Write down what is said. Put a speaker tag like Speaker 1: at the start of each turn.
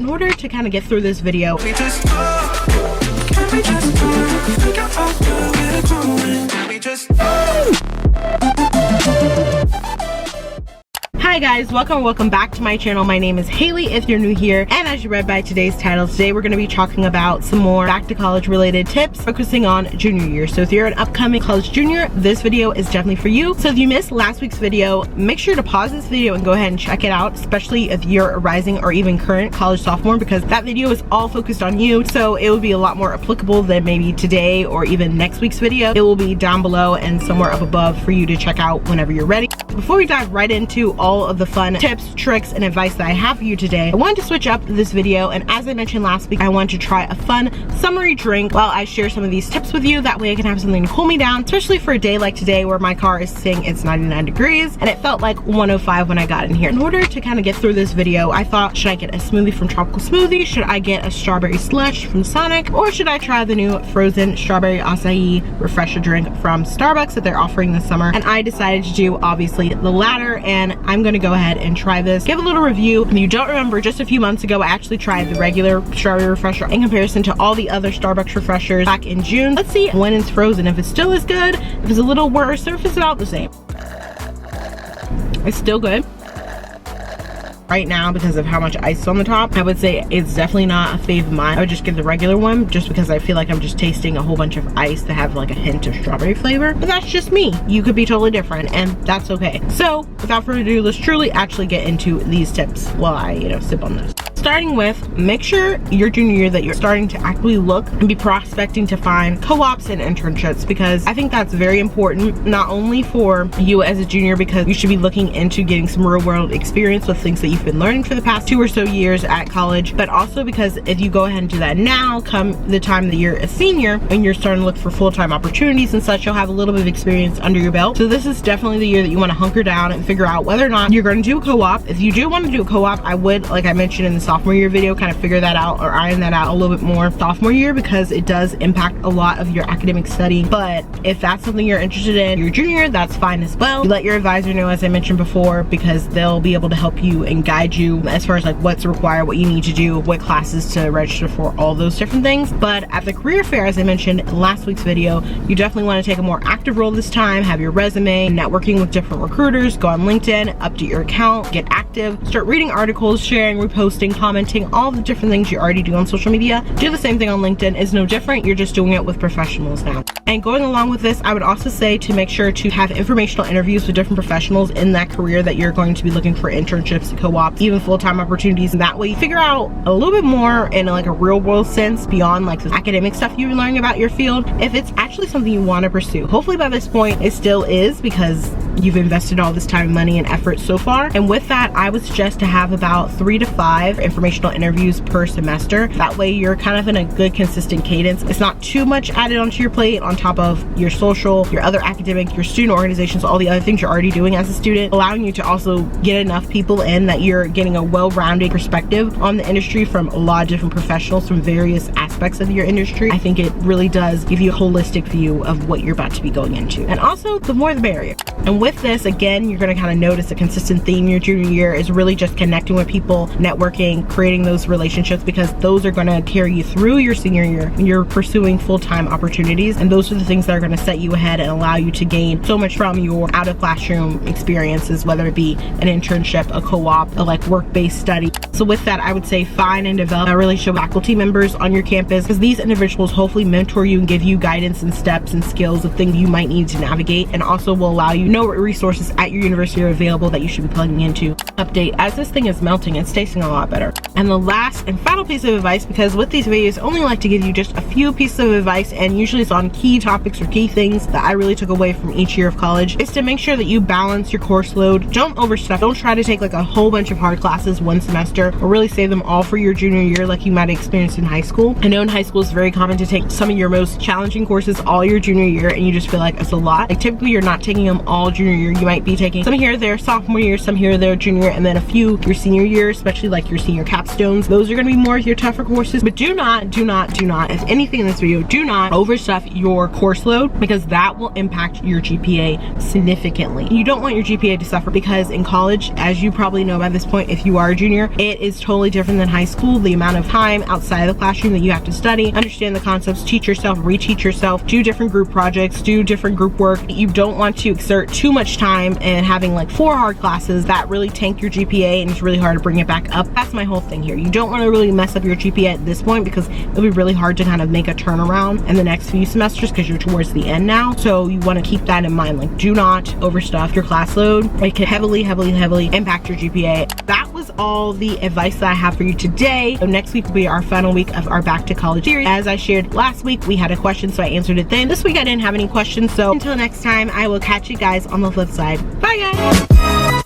Speaker 1: In order to kind of get through this video, hi guys, welcome back to my channel. My name is Haley if you're new here, and as you read by today's title, today we're going to be talking about some more back to college related tips focusing on junior year. So if you're an upcoming college junior, this video is definitely for you. So if you missed last week's video, make sure to pause this video and go ahead and check it out, especially if you're a rising or even current college sophomore, because that video is all focused on you, so it will be a lot more applicable than maybe today or even next week's video. It will be down below and somewhere up above for you to check out whenever you're ready. Before we dive right into all of the fun tips, tricks, and advice that I have for you today, I wanted to switch up this video, and as I mentioned last week, I wanted to try a fun summery drink while I share some of these tips with you. That way I can have something to cool me down, especially for a day like today where my car is saying it's 99 degrees and it felt like 105 when I got in here. In order to kind of get through this video, I thought, should I get a smoothie from Tropical Smoothie? Should I get a strawberry slush from Sonic? Or should I try the new frozen strawberry acai refresher drink from Starbucks that they're offering this summer? And I decided to do obviously the latter, and I'm gonna go ahead and try this. Give a little review. If you don't remember, just a few months ago I actually tried the regular strawberry refresher in comparison to all the other Starbucks refreshers back in June. Let's see when it's frozen, if it's still as good, if it's a little worse, or if it's about the same. It's still good. Right now, because of how much ice is on the top, I would say it's definitely not a fave of mine. I would just give the regular one just because I feel like I'm just tasting a whole bunch of ice that have like a hint of strawberry flavor. But that's just me. You could be totally different, and that's okay. So without further ado, let's truly actually get into these tips while I, sip on this. Starting with, make sure your junior year that you're starting to actively look and be prospecting to find co-ops and internships, because I think that's very important, not only for you as a junior, because you should be looking into getting some real world experience with things that you've been learning for the past 2 or so years at college, but also because if you go ahead and do that now, come the time that you're a senior and you're starting to look for full-time opportunities and such, you'll have a little bit of experience under your belt. So this is definitely the year that you want to hunker down and figure out whether or not you're going to do a co-op. If you do want to do a co-op, I would, like I mentioned in the sophomore year video, kind of figure that out or iron that out a little bit more sophomore year, because it does impact a lot of your academic study. But if that's something you're interested in your junior year, that's fine as well. You let your advisor know, as I mentioned before, because they'll be able to help you and guide you as far as like what's required, what you need to do, what classes to register for, all those different things. But at the career fair, as I mentioned in last week's video, you definitely want to take a more active role this time, have your resume, networking with different recruiters, go on LinkedIn, update your account, get active, start reading articles, sharing, reposting, commenting, all the different things you already do on social media. Do the same thing on LinkedIn. Is no different. You're just doing it with professionals now. And going along with this, I would also say to make sure to have informational interviews with different professionals in that career that you're going to be looking for internships, co-ops, even full-time opportunities. And that way you figure out a little bit more in like a real world sense beyond like the academic stuff you've been learning about your field, if it's actually something you want to pursue. Hopefully by this point it still is, because you've invested all this time, money, and effort so far. And with that, I would suggest to have about 3 to 5 informational interviews per semester. That way you're kind of in a good consistent cadence. It's not too much added onto your plate on top of your social, your other academic, your student organizations, all the other things you're already doing as a student, allowing you to also get enough people in that you're getting a well-rounded perspective on the industry from a lot of different professionals from various aspects of your industry. I think it really does give you a holistic view of what you're about to be going into. And also, the more the merrier. And with this, again, you're going to kind of notice a consistent theme your junior year is really just connecting with people, networking, creating those relationships, because those are going to carry you through your senior year when you're pursuing full-time opportunities. And those are the things that are going to set you ahead and allow you to gain so much from your out-of-classroom experiences, whether it be an internship, a co-op, a like work-based study. So with that, I would say find and develop a relationship with faculty members on your campus, because these individuals hopefully mentor you and give you guidance and steps and skills of things you might need to navigate, and also will allow you to know what resources at your university are available that you should be plugging into. Update, as this thing is melting, it's tasting a lot better. And the last and final piece of advice, because with these videos I only like to give you just a few pieces of advice, and usually it's on key topics or key things that I really took away from each year of college, is to make sure that you balance your course load. Don't overstuff. Don't try to take like a whole bunch of hard classes one semester, or really save them all for your junior year like you might have experienced in high school. I know in high school it's very common to take some of your most challenging courses all your junior year and you just feel like it's a lot. Like typically you're not taking them all junior year, you might be taking some here, there, sophomore year, some here, there, junior year, and then a few your senior year, especially like your senior capstones. Those are gonna be more of your tougher courses, but do not, if anything in this video, do not overstuff your course load, because that will impact your GPA significantly. You don't want your GPA to suffer, because in college, as you probably know by this point, if you are a junior, it is totally different than high school. The amount of time outside of the classroom that you have to study, understand the concepts, teach yourself, reteach yourself, do different group projects, do different group work. You don't want to exert too much time and having like 4 hard classes that really tank your GPA, and it's really hard to bring it back up. That's my whole thing here. You don't want to really mess up your GPA at this point, because it'll be really hard to kind of make a turnaround in the next few semesters, because you're towards the end now. So you want to keep that in mind. Like, do not overstuff your class load. It can heavily impact your GPA. That was all the advice that I have for you today. So next week will be our final week of our Back to College series. As I shared last week, we had a question, so I answered it then. This week I didn't have any questions, so until next time, I will catch you guys on the flip side. Bye guys!